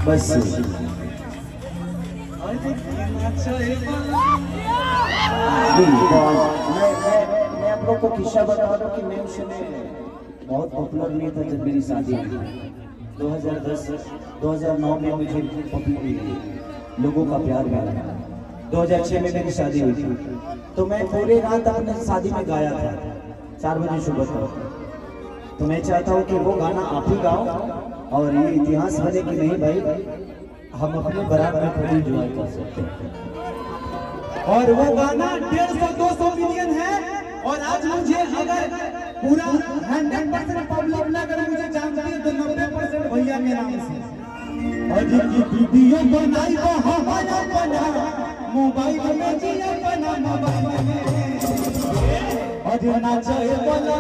बस मैं आप लोग को किस्सा बता दूं कि मैं उस समय बहुत पॉपुलर नहीं था जब मेरी शादी हुई 2010-2009 में मुझे लोगों का प्यार मिला। 2006 में मेरी शादी हुई थी तो मैं पूरे रात अपने शादी में गाया था 4 बजे सुबह तक। तो मैं चाहता हूँ कि वो गाना आप ही गाओ और ये इतिहास बने कि नहीं भाई हम अपने बारात में खुद एंजॉय कर सकते हैं। और वो गाना 150-200 मिलियन है। और आज मुझे अगर पूरा 100% पब्लिक ना अगर मुझे जानती है तो 90% भैया के नाम से। और जिनकी वीडियो बनाई वो हमारा बना मोबाइल में जी अपना मोबाइल में और जो नाचे बोला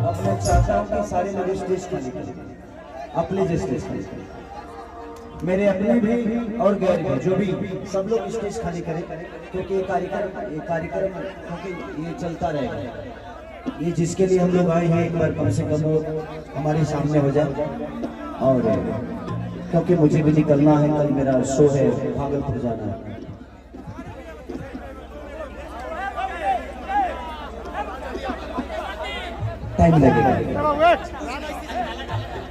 अपने चाहता हूँ कि सारे लोग स्टेज खाली करें अपने स्टेज खाली मेरे अपने भी और गैर भी जो भी सब लोग स्टेज खाली करें क्योंकि ये कार्यक्रम क्योंकि ये चलता रहेगा। ये जिसके लिए हम लोग आए हैं एक बार कम से कम वो हमारे सामने हो जाए। और क्योंकि मुझे भी निकलना है, कल मेरा शो है, भागलपुर जाना है। टाइम लगेगा।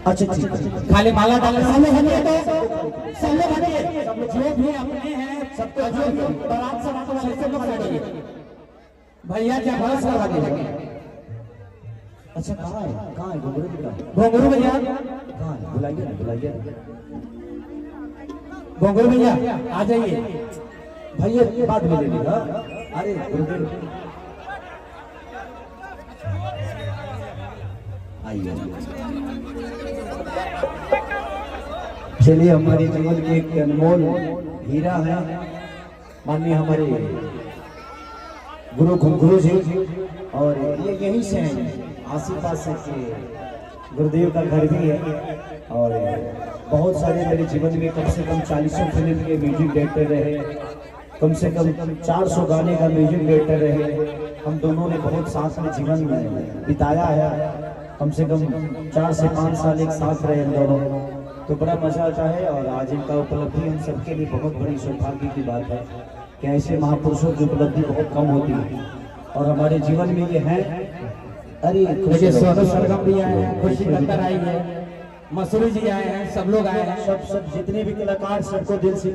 अच्छा ठीक है, खाली माला डालने सामने बनिए तो सामने बनिए जो भी अपने हैं सबको जो भी बारात से बात वाले से लोग बैठिए भैया क्या बस करवा दीजिए। अच्छा कहाँ है घुंघरू भैया कहाँ है? बुलाइए घुंघरू भैया आ जाइए भैया बाद में ले लेगा। अरे गुरुदेव आइए। चलिए हमारे जीवन के एक अनमोल हीरा है माननीय हमारे गुरु घुंघरू जी और ये यहीं से हैं आस-पास के गुरुदेव का घर भी है। और बहुत सारे मेरे जीवन में कम से कम 40 फिल्म के म्यूजिक डायरेक्टर रहे, कम से कम 400 गाने का म्यूजिक डायरेक्टर रहे। हम दोनों ने बहुत साथ में जीवन में बिताया है, कम से कम 4 से 5 साल एक साथ रहे हम दोनों, तो बड़ा मजा आता है। और आज इनका उपलब्धि हम सबके लिए बहुत बड़ी सौभाग्य की बात है कि ऐसे महापुरुषों की उपलब्धि बहुत कम होती है और हमारे जीवन में ये है। अरे सोनू सरगम भी आए हैं, खुशी खट्टर आई है, मसूरी जी आए हैं, सब लोग आए हैं, सब जितने भी कलाकार सबको दिल से